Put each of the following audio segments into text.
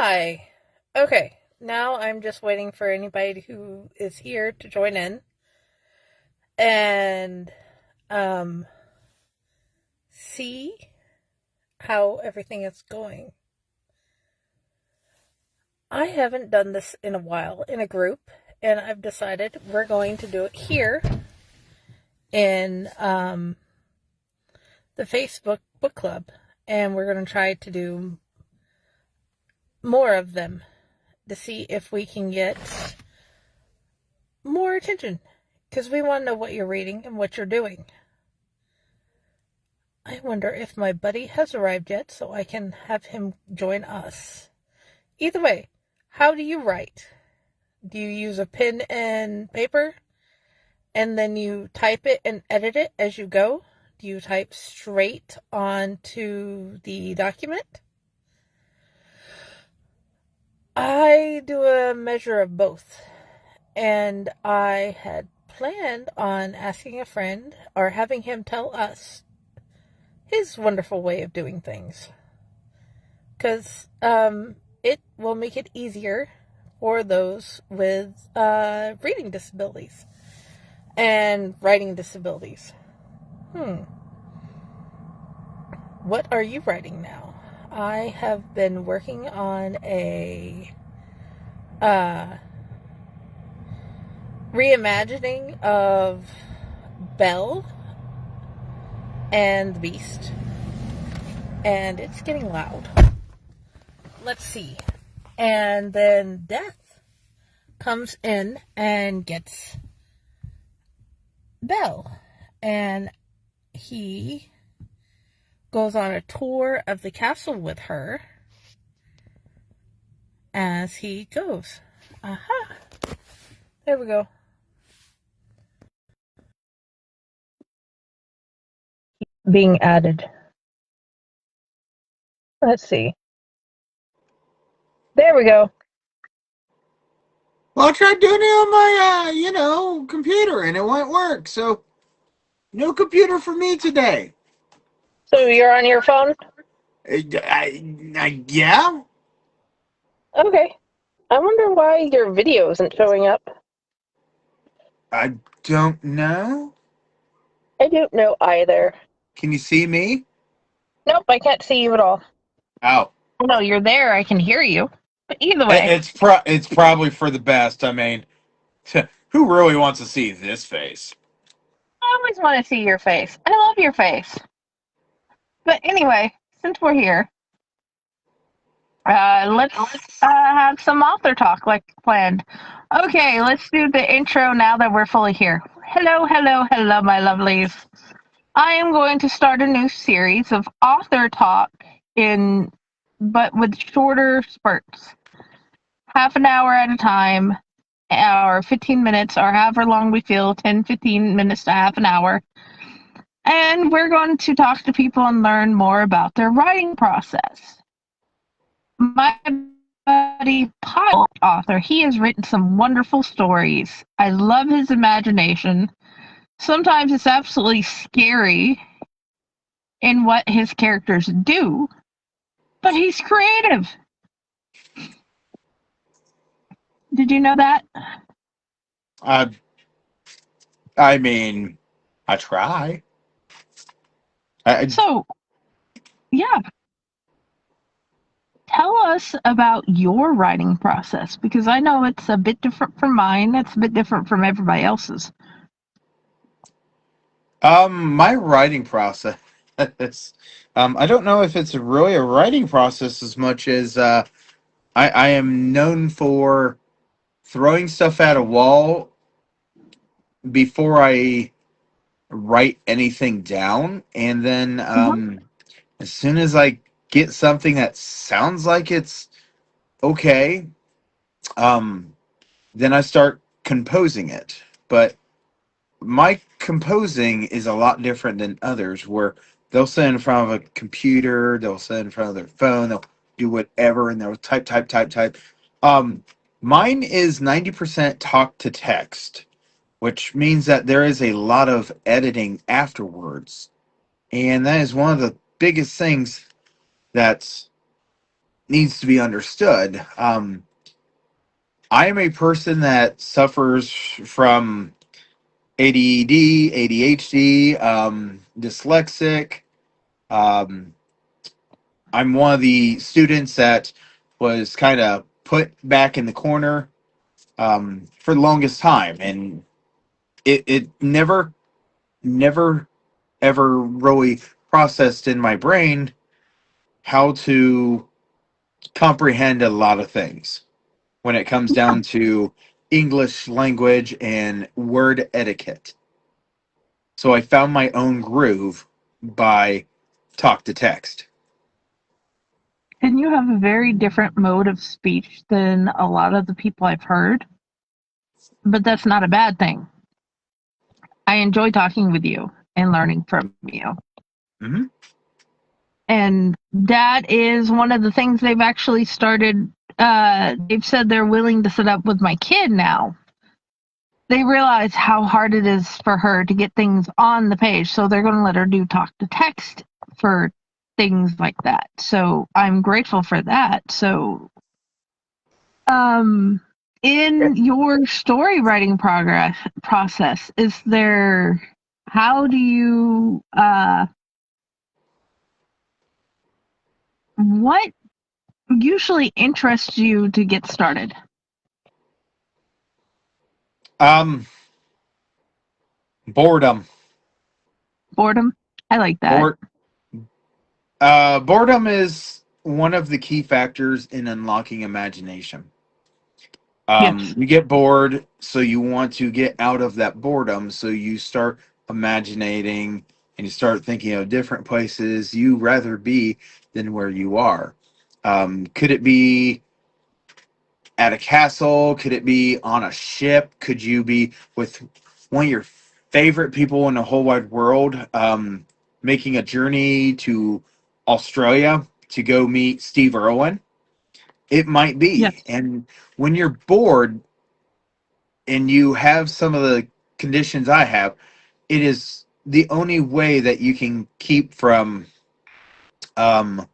Hi. Okay, now I'm just waiting for anybody who is here to join in and um, see how everything is going. I haven't done this in a while in a group, and I've decided we're going to do it here in the Facebook book club, and we're going to try to do more of them to see if we can get more attention because we want to know what you're reading and what you're doing. I wonder if my buddy has arrived yet so I can have him join us. Either way, how do you write? Do you use a pen and paper and then you type it and edit it as you go? Do you type straight onto the document? I do a measure of both, and I had planned on asking a friend or having him tell us his wonderful way of doing things. Because it will make it easier for those with reading disabilities and writing disabilities. What are you writing now? I have been working on a reimagining of Belle and the Beast, and it's getting loud. Let's see. And then Death comes in and gets Belle, and he goes on a tour of the castle with her as he goes. Aha! There we go. Being added. Let's see. There we go. Well, I tried doing it on my, computer, and it won't work. So, no computer for me today. So you're on your phone? Yeah, Okay. I wonder why your video isn't showing up. I don't know. I don't know either. Can you see me? Nope, I can't see you at all. Oh, Oh, no, you're there. I can hear you. But either it, way, it's it's probably for the best. I mean, who really wants to see this face? I always want to see your face. I love your face. But anyway, since we're here, let's have some author talk like planned. Okay, let's do the intro now that we're fully here. Hello, hello, hello, my lovelies. I am going to start a new series of author talk but with shorter spurts. Half an hour at a time, or 15 minutes, or however long we feel, 10, 15 minutes to half an hour. And we're going to talk to people and learn more about their writing process. My buddy Pyle, author, he has written some wonderful stories. I love his imagination. Sometimes it's absolutely scary in what his characters do, but he's creative. Did you know that? I, I mean, I try. I, So, yeah, tell us about your writing process because I know it's a bit different from mine. It's a bit different from everybody else's. my writing process. I don't know if it's really a writing process as much as I am known for throwing stuff at a wall before I write anything down, and then Mhm. as soon as I get something that sounds like it's okay, um, then I start composing it. But my composing is a lot different than others, where they'll sit in front of a computer, they'll sit in front of their phone, they'll do whatever, and they'll type, type, type, type. Um, Mine is 90% talk to text, which means that there is a lot of editing afterwards. And that is one of the biggest things that's needs to be understood. I am a person that suffers from ADD, ADHD, dyslexic. Um, I'm one of the students that was kind of put back in the corner for the longest time, and it never, ever really processed in my brain how to comprehend a lot of things when it comes down to English language and word etiquette. So I found my own groove by talk to text. And you have a very different mode of speech than a lot of the people I've heard, but that's not a bad thing. I enjoy talking with you and learning from you. Hmm. And that is one of the things they've actually started. They've said they're willing to sit up with my kid now. They realize how hard it is for her to get things on the page, so they're going to let her do talk to text for things like that. So I'm grateful for that. So, um, in your story writing progress process, is there how do you what usually interests you to get started? Um, boredom. Boredom. I like that. Bored. Boredom is one of the key factors in unlocking imagination. Yes. You get bored, so you want to get out of that boredom. So you start imagining and you start thinking of different places you rather be than where you are. Could it be at a castle? Could it be on a ship? Could you be with one of your favorite people in the whole wide world, making a journey to Australia to go meet Steve Irwin? It might be. Yes. And when you're bored and you have some of the conditions I have, it is the only way that you can keep from um,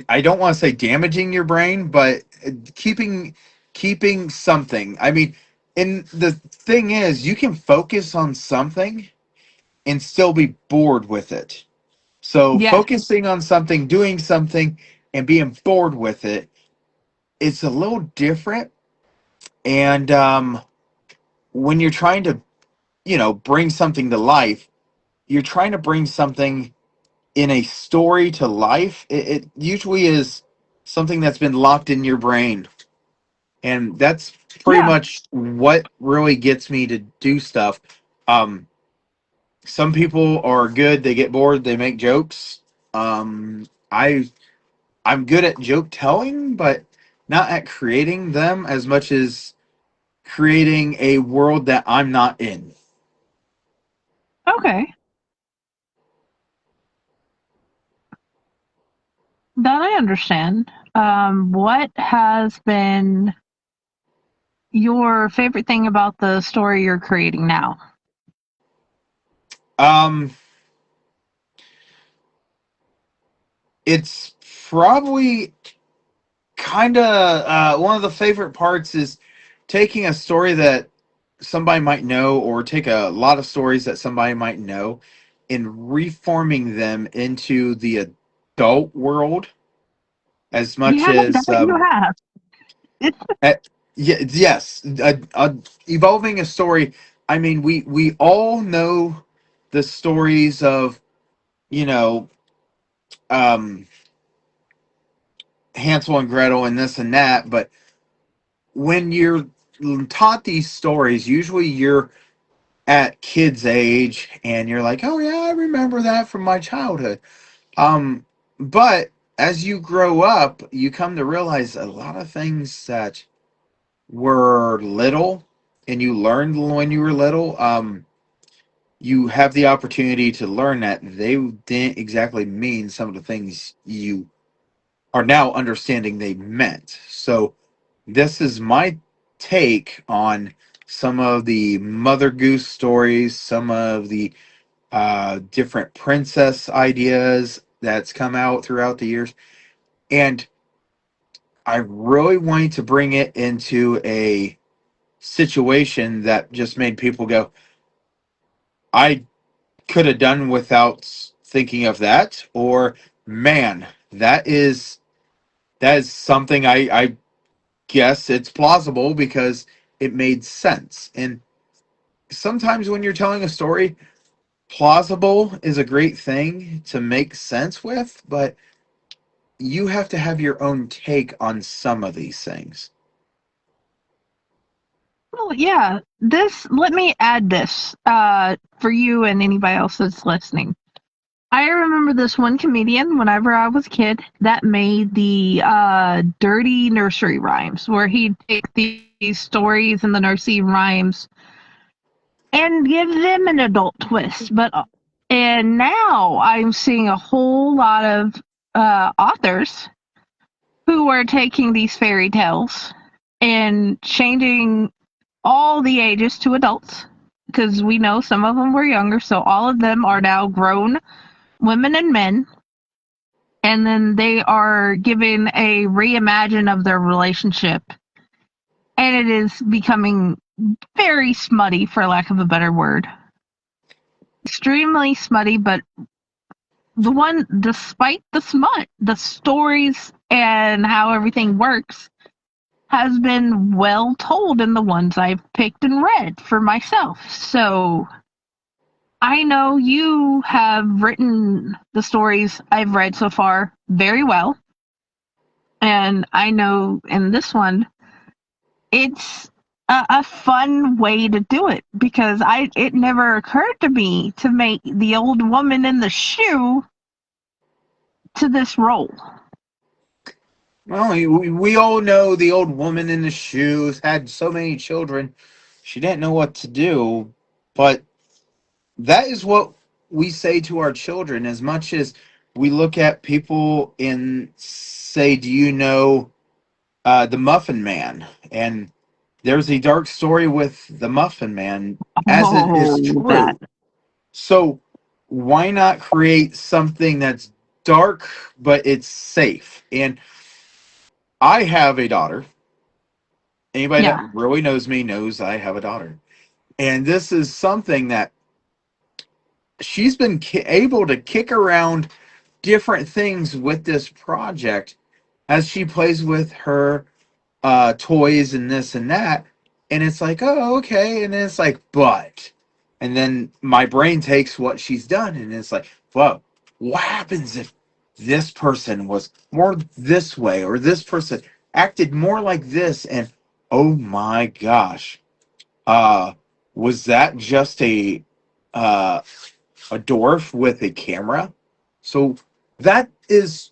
I don't want to say damaging your brain, but keeping something. I mean, and the thing is, you can focus on something and still be bored with it. So Yes. focusing on something, doing something, and being bored with it, it's a little different. And when you're trying to, bring something to life, you're trying to bring something in a story to life. It usually is something that's been locked in your brain, and that's pretty Yeah. much what really gets me to do stuff. um some people are good, they get bored, they make jokes. I'm good at joke telling, but not at creating them as much as creating a world that I'm not in. Okay. That I understand. What has been your favorite thing about the story you're creating now? um it's probably kind of one of the favorite parts is taking a story that somebody might know, or take a lot of stories that somebody might know, and reforming them into the adult world as much Yeah, that as you have. eh, yes, evolving a story. I mean, we all know the stories of, you know um Hansel and Gretel and this and that, but when you're taught these stories, usually you're at kids' age and you're like, oh yeah, I remember that from my childhood. But as you grow up, you come to realize a lot of things that were little and you learned when you were little. You have the opportunity to learn that they didn't exactly mean some of the things you are now understanding they meant. So this is my take on some of the Mother Goose stories, some of the different princess ideas that's come out throughout the years. And I really wanted to bring it into a situation that just made people go, I could have done without thinking of that, or man, that is something I guess it's plausible because it made sense. And sometimes when you're telling a story, plausible is a great thing to make sense with, but you have to have your own take on some of these things. Well, yeah. Let me add this for you and anybody else that's listening. I remember this one comedian whenever I was a kid that made the dirty nursery rhymes, where he'd take these stories and the nursery rhymes and give them an adult twist. And now I'm seeing a whole lot of authors who are taking these fairy tales and changing all the ages to adults, because we know some of them were younger, so all of them are now grown women and men, and then they are given a reimagine of their relationship, and it is becoming very smutty, for lack of a better word. Extremely smutty, but despite the smut, the stories and how everything works has been well told in the ones I've picked and read for myself. So I know you have written the stories I've read so far very well. And I know in this one, it's a fun way to do it, because it never occurred to me to make the old woman in the shoe to this role. Well, we all know the old woman in the shoes had so many children, she didn't know what to do. But that is what we say to our children as much as we look at people and say, do you know the Muffin Man? And there's a dark story with the Muffin Man, as it is Oh, that. true. So why not create something that's dark but it's safe? And I have a daughter. Anybody that Yeah. really knows me knows I have a daughter. And this is something that she's been able to kick around different things with this project as she plays with her toys and this and that. And it's like, oh, okay. And then it's like, but. And then my brain takes what she's done and it's like, whoa, what happens if this person was more this way or this person acted more like this? And oh my gosh, uh, was that just uh, a dwarf with a camera? So that is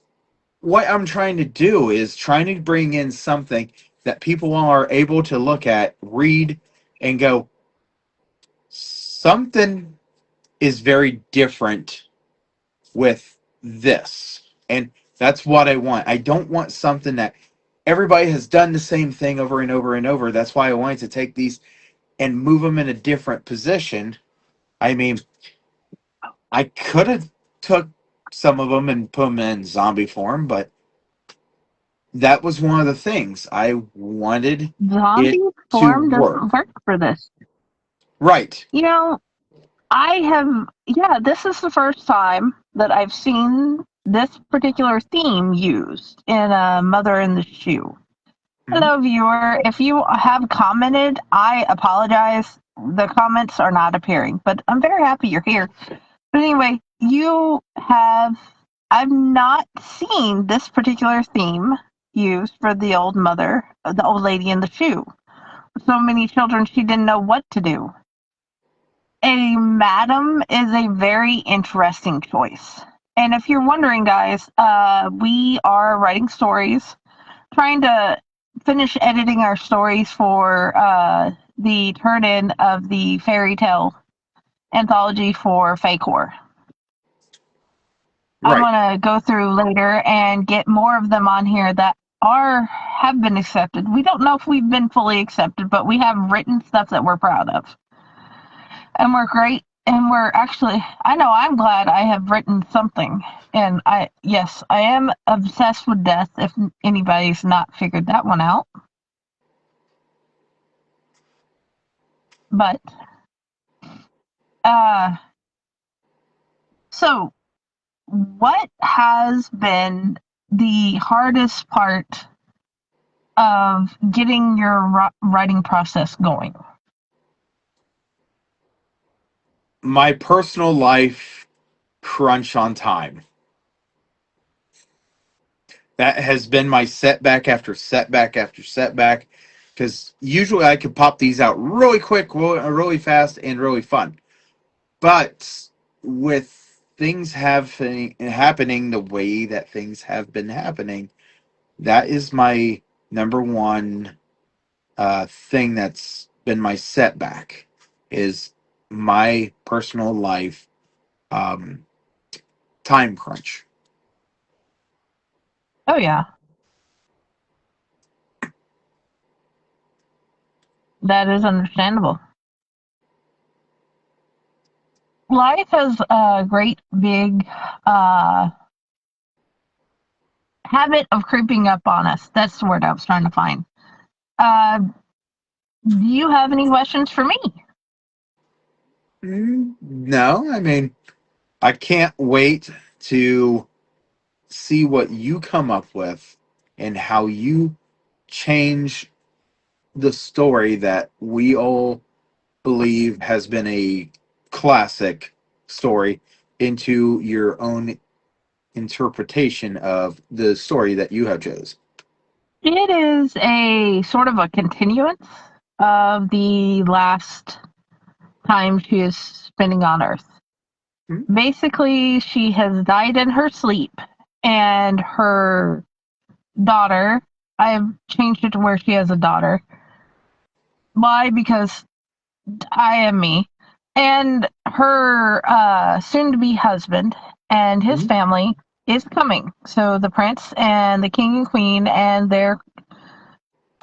what I'm trying to do, is trying to bring in something that people are able to look at, read, and go, something is very different with this. And that's what I want. I don't want something that everybody has done the same thing over and over and over. That's why I wanted to take these and move them in a different position. I mean, I could have took some of them and put them in zombie form, but that was one of the things I wanted it Zombie to form work. doesn't work for this. Right. You know, this is the first time that I've seen this particular theme used in a Mother in the Shoe. Mhm. Hello, viewer. If you have commented, I apologize. The comments are not appearing, but I'm very happy you're here. But anyway, I've not seen this particular theme used for the old mother, the old lady in the shoe. So many children, she didn't know what to do. A madam is a very interesting choice. And if you're wondering, guys, we are writing stories, trying to finish editing our stories for the turn in of the fairy tale anthology for Facor. I Right. want to go through later and get more of them on here that have been accepted. We don't know if we've been fully accepted, but we have written stuff that we're proud of. And we're great And we're actually, I know I'm glad I have written something. And yes, I am obsessed with death if anybody's not figured that one out. But, uh, so what has been the hardest part of getting your writing process going? My personal life crunch on time. That has been my setback after setback after setback. Because usually I could pop these out really quick, really fast, and really fun. But with things happening the way that things have been happening, that is my number one thing that's been my setback is my personal life um, time crunch. Oh, yeah, that is understandable. Life has a great big uh, habit of creeping up on us. That's the word I was trying to find. Uh, do you have any questions for me? No, I mean, I can't wait to see what you come up with and how you change the story that we all believe has been a classic story into your own interpretation of the story that you have chose. It is a sort of a continuance of the last time she is spending on Earth. Hmm? Basically, she has died in her sleep, and her daughter, I've changed it to where she has a daughter. Why? Because I am me. And her soon to be husband and his Hmm? family is coming. So the prince and the king and queen and their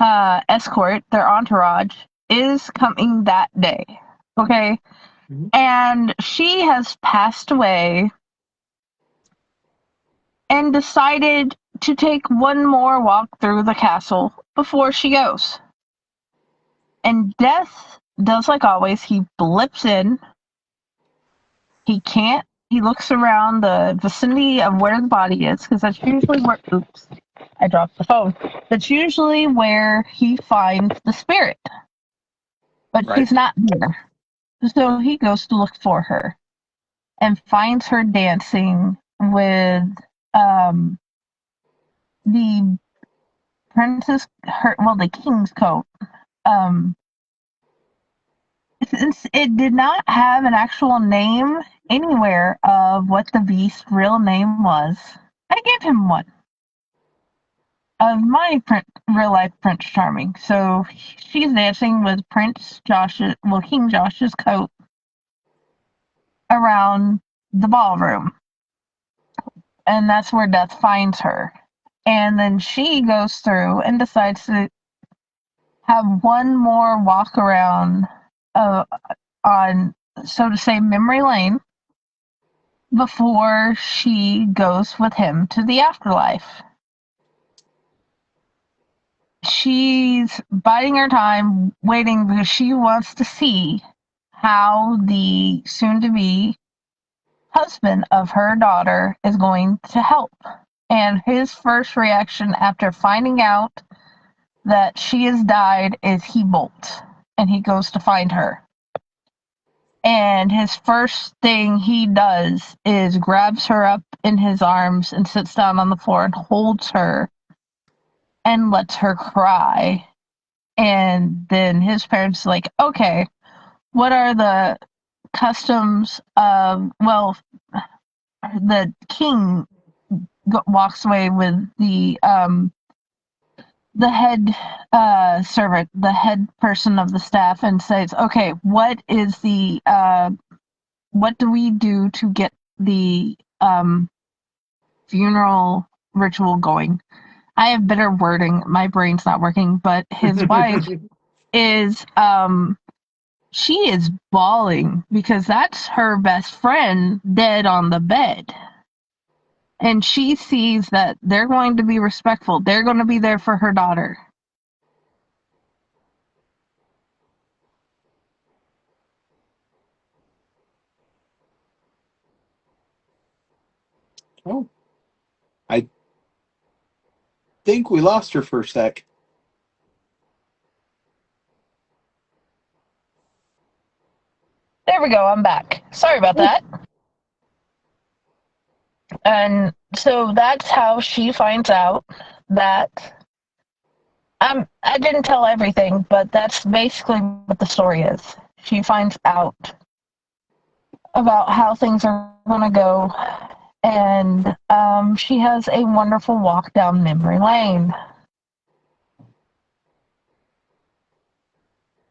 escort, their entourage, is coming that day. Okay. Hmm? And she has passed away and decided to take one more walk through the castle before she goes. And Death does like always, he blips in. He can't. He looks around the vicinity of where the body is, because that's usually where. Oops, I dropped the phone. That's usually where he finds the spirit, but Right. she's not there. So he goes to look for her and finds her dancing with um, the princess, the king's coat. Um, since it did not have an actual name anywhere of what the beast's real name was, I gave him one of my real life Prince Charming. So she's dancing with King Josh's coat around the ballroom, and that's where Death finds her. And then she goes through and decides to have one more walk around uh, on, so to say, memory lane before she goes with him to the afterlife. She's biding her time, waiting because she wants to see how the soon to be husband of her daughter is going to help. And his first reaction after finding out that she has died is he bolts and he goes to find her. And his first thing he does is grabs her up in his arms and sits down on the floor and holds her and lets her cry. And then his parents are like, okay, what are the customs of, the king walks away with the head servant, the head person of the staff, and says, okay, what do we do to get the funeral ritual going? I have better wording. My brain's not working, but his wife is She is bawling because that's her best friend dead on the bed. And she sees that they're going to be respectful. They're going to be there for her daughter. Oh, I think we lost her for a sec. There we go. I'm back. Sorry about Oh, that. And so that's how she finds out that I didn't tell everything, but that's basically what the story is. She finds out about how things are going to go, and she has a wonderful walk down memory lane.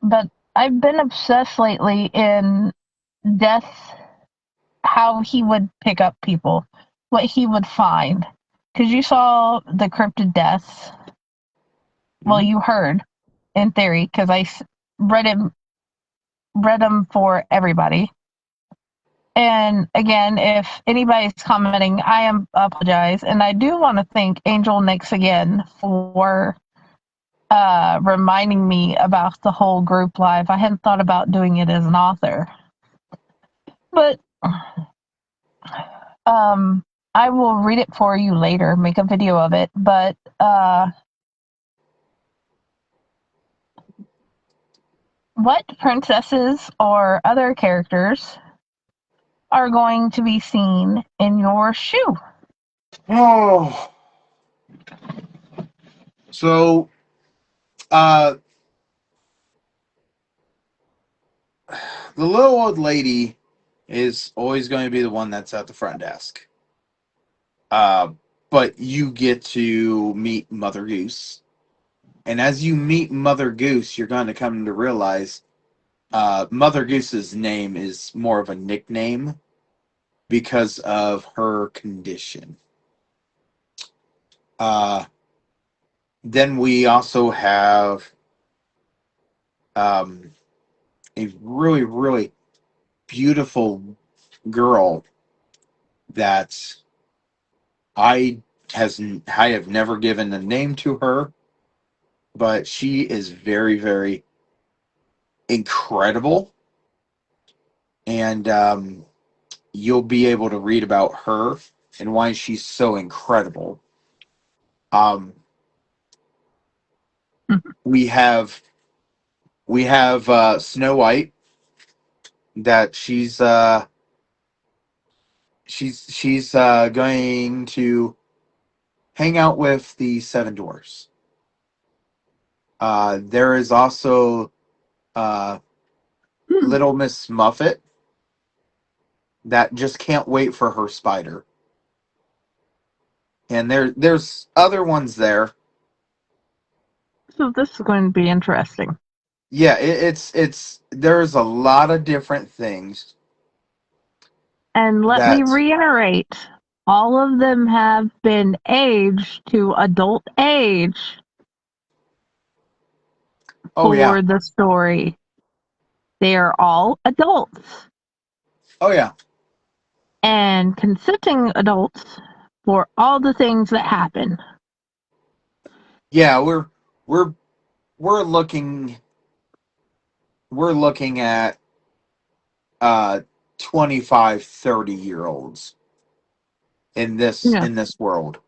But I've been obsessed lately in Death, how he would pick up people, what he would find. Because you saw the cryptid deaths. Well, mhm. you heard in theory, because read him read them for everybody. And again, if anybody's commenting, I am apologize, and I do want to thank Angel Nix again for reminding me about the whole group live. I hadn't thought about doing it as an author, but um, I will read it for you later, make a video of it. But what princesses or other characters are going to be seen in your shoe? Oh, so uh, the little old lady is always going to be the one that's at the front desk. Uh, but you get to meet Mother Goose, and as you meet Mother Goose, you're going to come to realize Mother Goose's name is more of a nickname because of her condition. Uh, then we also have um, a really, really beautiful girl that I have never given a name to her, but she is very, very incredible, and you'll be able to read about her and why she's so incredible. Um, we have Snow White that she's going to hang out with the seven dwarfs. There is also uh, Little Miss Muffet that just can't wait for her spider, and there's other ones there. So this is going to be interesting. Yeah, it's there's a lot of different things And let me that. reiterate, all of them have been aged to adult age Oh yeah, for the story. They are all adults oh yeah, and consenting adults for all the things that happen. yeah. We're we're looking we're looking at uh 25, 30 year olds Yeah. in this world,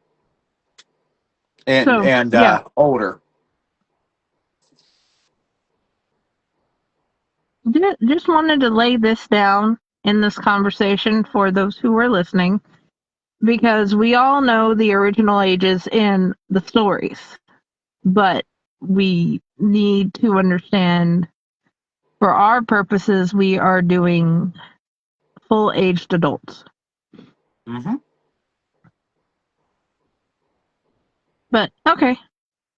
and So, yeah, older. just wanted to lay this down in this conversation for those who are listening because we all know the original ages in the stories, but we need to understand for our purposes, we are doing full aged adults. Hmm. But okay,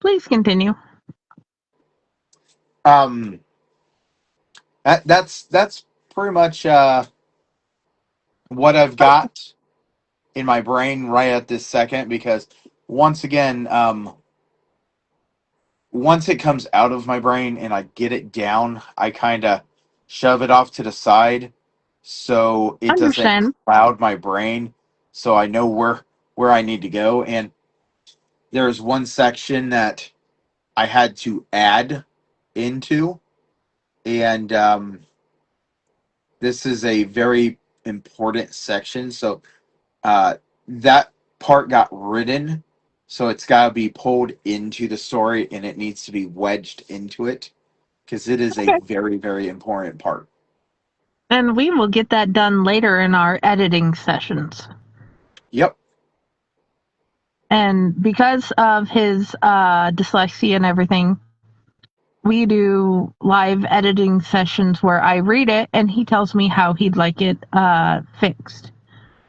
please continue. Um, that's pretty much what I've got in my brain right at this second, because once again, once it comes out of my brain and I get it down, I kind of shove it off to the side so it doesn't Understand. cloud my brain, so I know where I need to go. And there's one section that I had to add into, and this is a very important section. So that part got written, so it's got to be pulled into the story, and it needs to be wedged into it because it is a Okay. very, very important part. And we will get that done later in our editing sessions. Yep. And because of his dyslexia and everything, we do live editing sessions where I read it and he tells me how he'd like it fixed.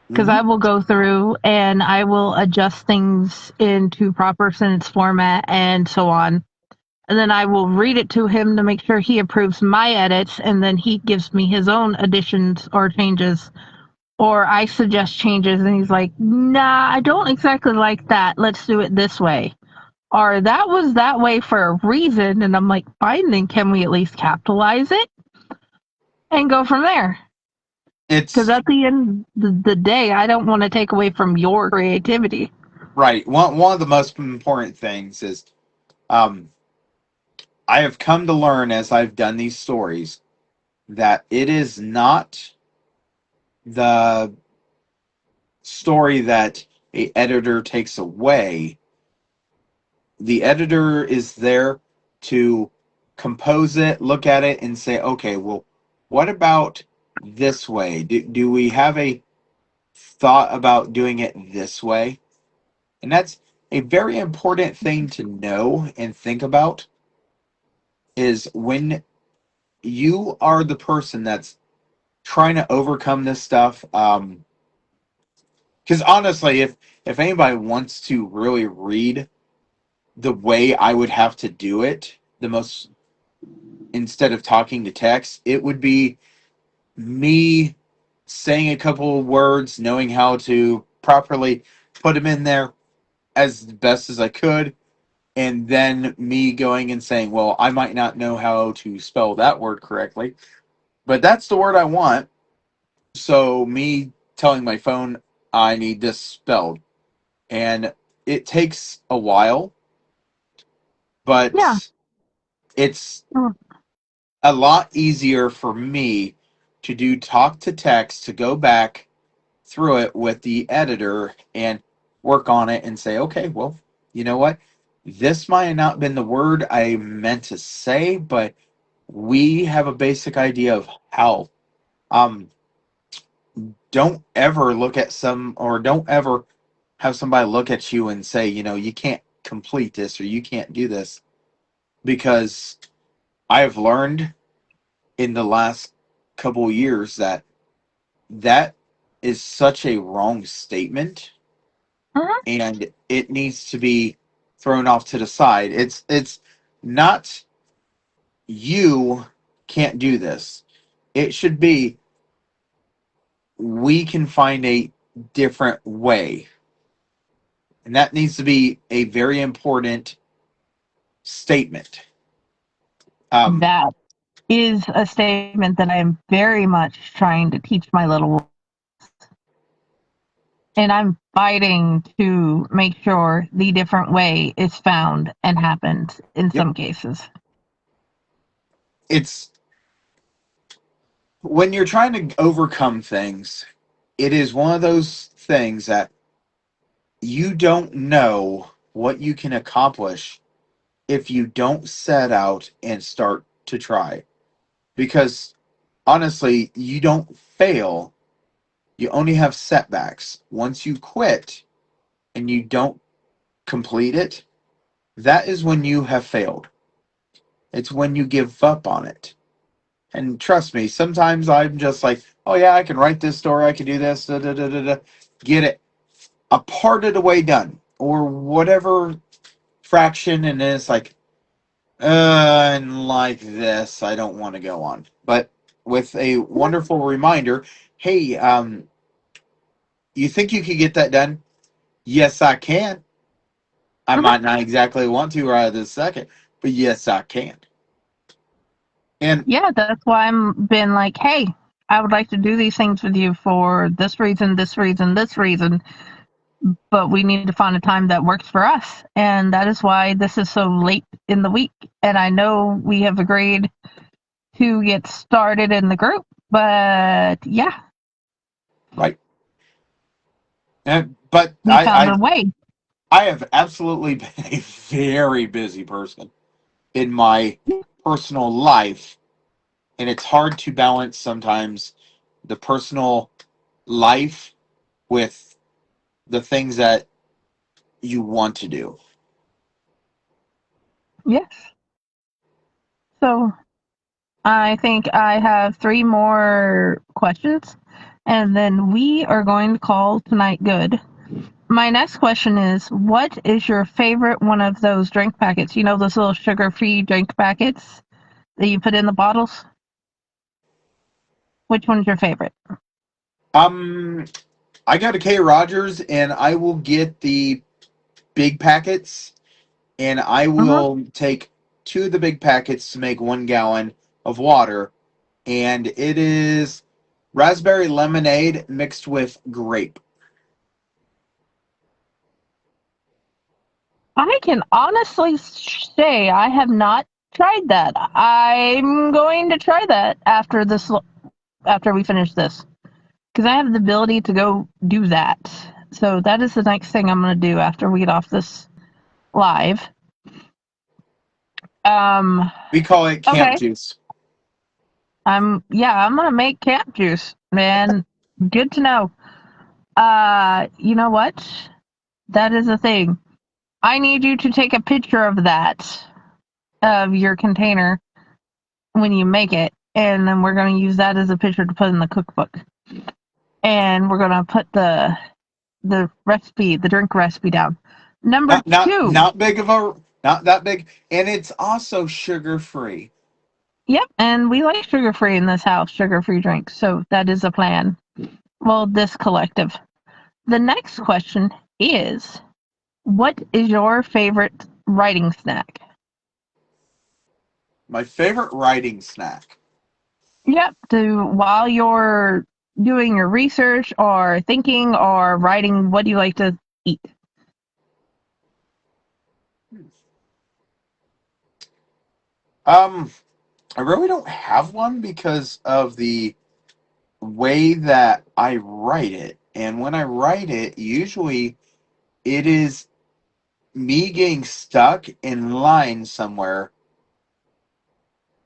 Because Hmm. I will go through and I will adjust things into proper sentence format and so on. And then I will read it to him to make sure he approves my edits, and then he gives me his own additions or changes. Or I suggest changes, and he's like, nah, I don't exactly like that. Let's do it this way. Or that was that way for a reason. And I'm like, fine, then can we at least capitalize it and go from there? Because It's at the end of the day, I don't want to take away from your creativity. right. One of the most important things is um, I have come to learn as I've done these stories that it is not the story that a editor takes away. The editor is there to compose it, look at it, and say, okay, well, what about this way? Do we have a thought about doing it this way? And that's a very important thing to know and think about is when you are the person that's trying to overcome this stuff. Because honestly, if anybody wants to really read the way I would have to do it, the most instead of talking to text, it would be me saying a couple of words, knowing how to properly put them in there as best as I could, and then me going and saying, well, I might not know how to spell that word correctly, but that's the word I want. So me telling my phone, I need this spelled. And it takes a while, Yeah. but it's a lot easier for me to do talk to text to go back through it with the editor and work on it and say, okay, well, you know what? This might have not been the word I meant to say, but we have a basic idea of how. Um, don't ever look at some, or don't ever have somebody look at you and say, you know, you can't complete this or you can't do this, because I have learned in the last couple of years that that is such a wrong statement, Mhm. and it needs to be thrown off to the side. It's not you can't do this. It should be we can find a different way. And that needs to be a very important statement. Um, That is a statement that I am very much trying to teach my little, and I'm fighting to make sure the different way is found and happens in yep. some cases. It's when you're trying to overcome things, it is one of those things that you don't know what you can accomplish if you don't set out and start to try. Because honestly, you don't fail, you only have setbacks. Once you quit and you don't complete it, that is when you have failed. It's when you give up on it. And trust me, sometimes I'm just like, oh yeah, I can write this story, I can do this, da, da, da, da, da. Get it a part of the way done, or whatever fraction, and then it's like, and like this, I don't want to go on. But with a wonderful reminder, hey, you think you could get that done? Yes, I can. I Mhm. might not exactly want to right this second, but yes, I can. And Yeah, that's why I'm been like, hey, I would like to do these things with you for this reason, this reason, this reason, but we need to find a time that works for us. And that is why this is so late in the week. And I know we have agreed to get started in the group, but yeah, right. But we found a way. I have absolutely been a very busy person in my personal life, and it's hard to balance sometimes the personal life with the things that you want to do. Yes. So I think I have three more questions, and then we are going to call tonight good. My next question is, what is your favorite one of those drink packets? You know, those little sugar-free drink packets that you put in the bottles? Which one's your favorite? Um, I go to K. Rogers and I will get the big packets, and I Uh-huh. will take two of the big packets to make 1 gallon of water, and it is raspberry lemonade mixed with grape. I can honestly say I have not tried that. I'm going to try that after we finish this because I have the ability to go do that. So that is the next thing I'm going to do after we get off this live. Um, We call it camp okay. juice. I'm gonna make camp juice, man. Good to know. You know what? That is a thing. I need you to take a picture of that, of your container when you make it, and then we're gonna use that as a picture to put in the cookbook. And we're gonna put the recipe, the drink recipe down. Number two. Not big of a not that big, and it's also sugar free. Yep, and we like sugar free in this house, sugar free drinks. So that is a plan. Well, this collective. The next question is, what is your favorite writing snack? My favorite writing snack. Yep, to while you're doing your research or thinking or writing, what do you like to eat? Um, I really don't have one because of the way that I write it. And when I write it, usually it is me getting stuck in line somewhere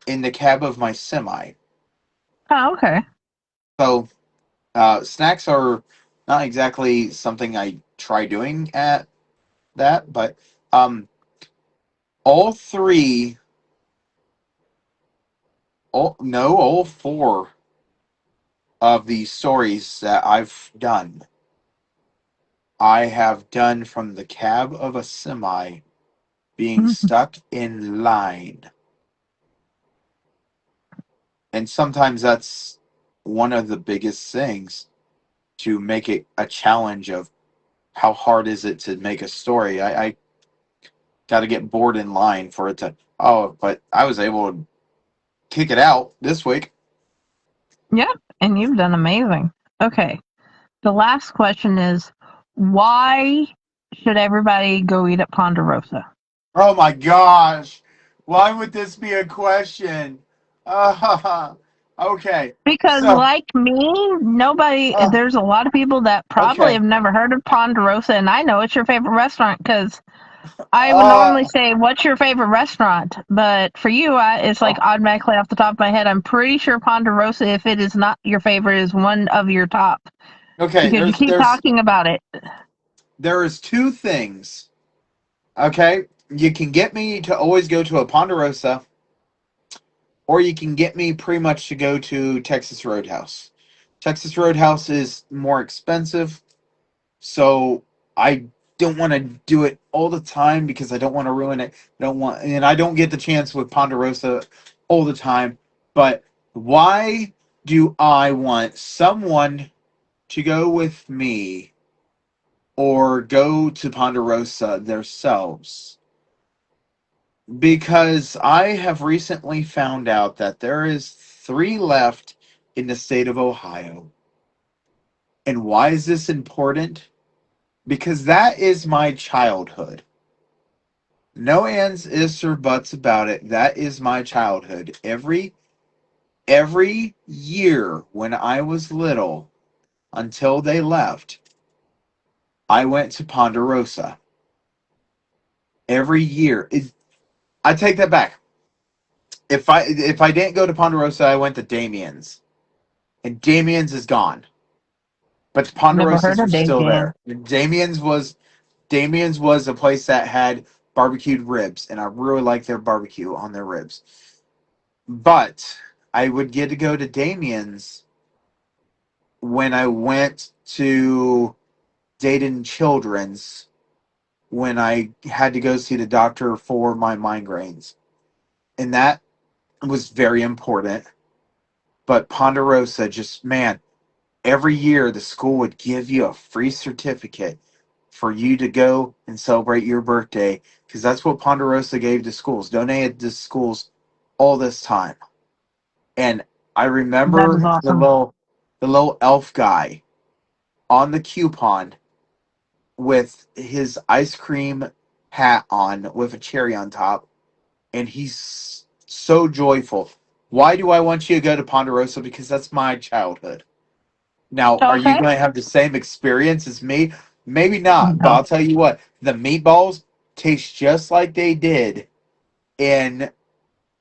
in the cab of my semi. Oh, okay. So, snacks are not exactly something I try doing at that, but um, all three, all four of the stories that I've done, I have done from the cab of a semi being stuck in line. And sometimes that's one of the biggest things to make it a challenge of how hard is it to make a story. I got to get bored in line for it to, oh, but I was able to kick it out this week. Yep, and you've done amazing. Okay, the last question is, why should everybody go eat at Ponderosa? Oh my gosh. Why would this be a question? Okay. Because, So, like me, uh, there's a lot of people that probably okay. have never heard of Ponderosa, and I know it's your favorite restaurant because I would Uh, normally say, "What's your favorite restaurant?" But for you, it's like oh, automatically off the top of my head. I'm pretty sure Ponderosa, if it is not your favorite, is one of your top okay. because you keep talking about it. There is two things. Okay. You can get me to always go to a Ponderosa, or you can get me pretty much to go to Texas Roadhouse. Texas Roadhouse is more expensive, so I don't want to do it all the time because I don't want to ruin it. I don't want, and I don't get the chance with Ponderosa all the time. But why do I want someone to go with me or go to Ponderosa themselves? Because I have recently found out that there is three left in the state of Ohio. And why is this important? Because that is my childhood. No ands, ifs, or buts about it. That is my childhood. Every year when I was little, until they left, I went to Ponderosa. Every year. I take that back. If I didn't go to Ponderosa, I went to Damien's. And Damien's is gone. But the Never heard Ponderosas are of still Damien. there. Damien's was a place that had barbecued ribs, and I really like their barbecue on their ribs. But I would get to go to Damien's when I went to Dayton Children's when I had to go see the doctor for my migraines. And that was very important. But Ponderosa just, man, every year the school would give you a free certificate for you to go and celebrate your birthday because that's what Ponderosa gave to schools, donated to schools all this time. And I That is remember awesome. the little elf guy on the coupon with his ice cream hat on with a cherry on top, and he's so joyful. Why do I want you to go to Ponderosa? Because that's my childhood. Now, are you Okay. going to have the same experience as me? Maybe not, but No. I'll tell you what, the meatballs taste just like they did in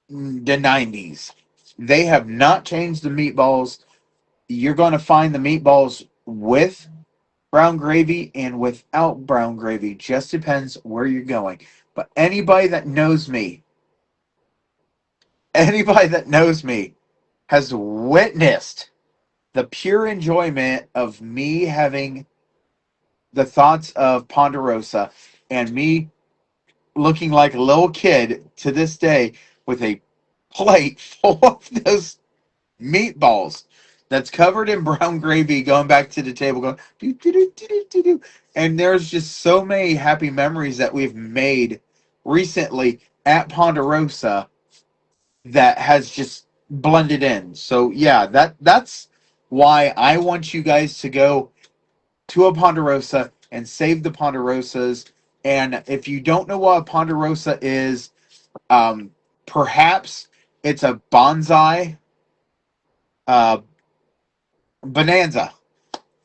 the 90s. They have not changed the meatballs. You're going to find the meatballs with brown gravy and without brown gravy. Just depends where you're going. But anybody that knows me has witnessed the pure enjoyment of me having the thoughts of Ponderosa and me looking like a little kid to this day with a plate full of those meatballs that's covered in brown gravy going back to the table going do, do, do, do, do, do, do. And there's just so many happy memories that we've made recently at Ponderosa that has just blended in. So yeah, that's why I want you guys to go to a Ponderosa and save the Ponderosas. And if you don't know what a Ponderosa is, um, perhaps it's a bonsai uh, bonanza.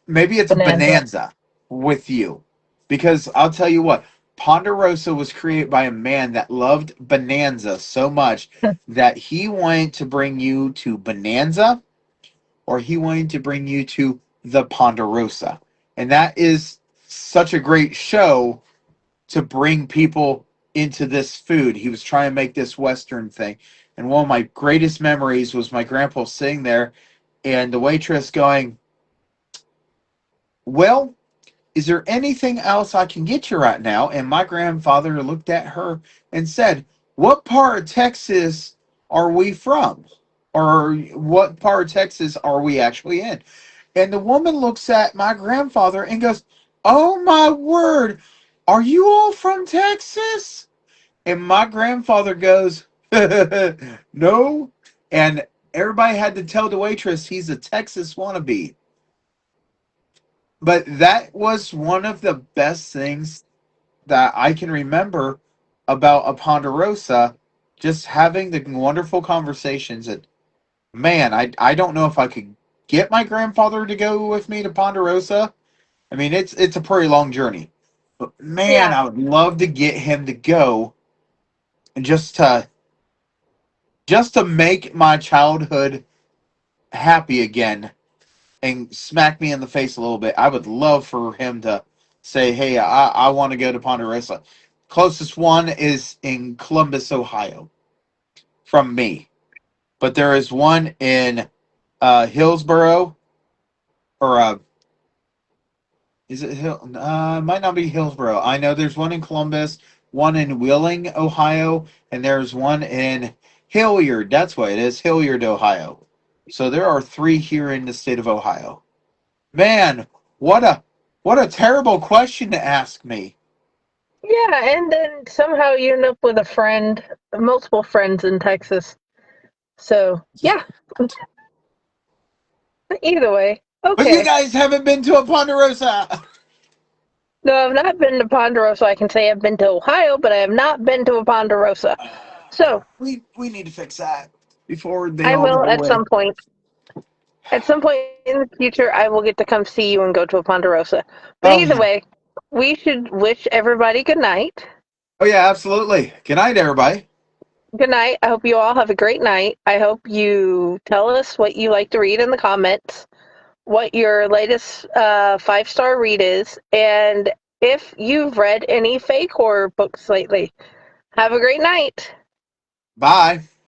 Maybe it's a Bonanza. bonanza with you. Because I'll tell you what, Ponderosa was created by a man that loved bonanza so much that he wanted to bring you to Bonanza or he wanted to bring you to the Ponderosa. And that is such a great show to bring people into this food. He was trying to make this Western thing. And one of my greatest memories was my grandpa sitting there and the waitress going, well, is there anything else I can get you right now? And my grandfather looked at her and said, what part of Texas are we from? Or what part of Texas are we actually in? And the woman looks at my grandfather and goes, oh my word, are you all from Texas? And my grandfather goes, no. And everybody had to tell the waitress he's a Texas wannabe. But that was one of the best things that I can remember about a Ponderosa, just having the wonderful conversations. And man, I don't know if I could get my grandfather to go with me to Ponderosa. I mean, it's a pretty long journey, but man, Yeah. I would love to get him to go and just to make my childhood happy again and smack me in the face a little bit. I would love for him to say, "Hey, I want to go to Ponderosa." Closest one is in Columbus, Ohio, from me, but there is one in Hillsboro, or is it Hill? Might not be Hillsboro. I know there's one in Columbus, one in Wheeling, Ohio, and there's one in Hilliard. That's what it is, Hilliard, Ohio. So there are three here in the state of Ohio. Man, what a what a terrible question to ask me. Yeah, and then somehow you end up with a friend, multiple friends in Texas. So, yeah, either way. But you Okay. guys haven't been to a Ponderosa. No, I've not been to Ponderosa. I can say I've been to Ohio, but I have not been to a Ponderosa. So, We need to fix that before they I all will go at away. some point. At some point in the future, I will get to come see you and go to a Ponderosa. But Oh either yeah. way, we should wish everybody good night. Oh yeah, absolutely. Good night, everybody. Good night. I hope you all have a great night. I hope you tell us what you like to read in the comments, what your latest 5-star read is, and if you've read any fake horror books lately. Have a great night. Bye.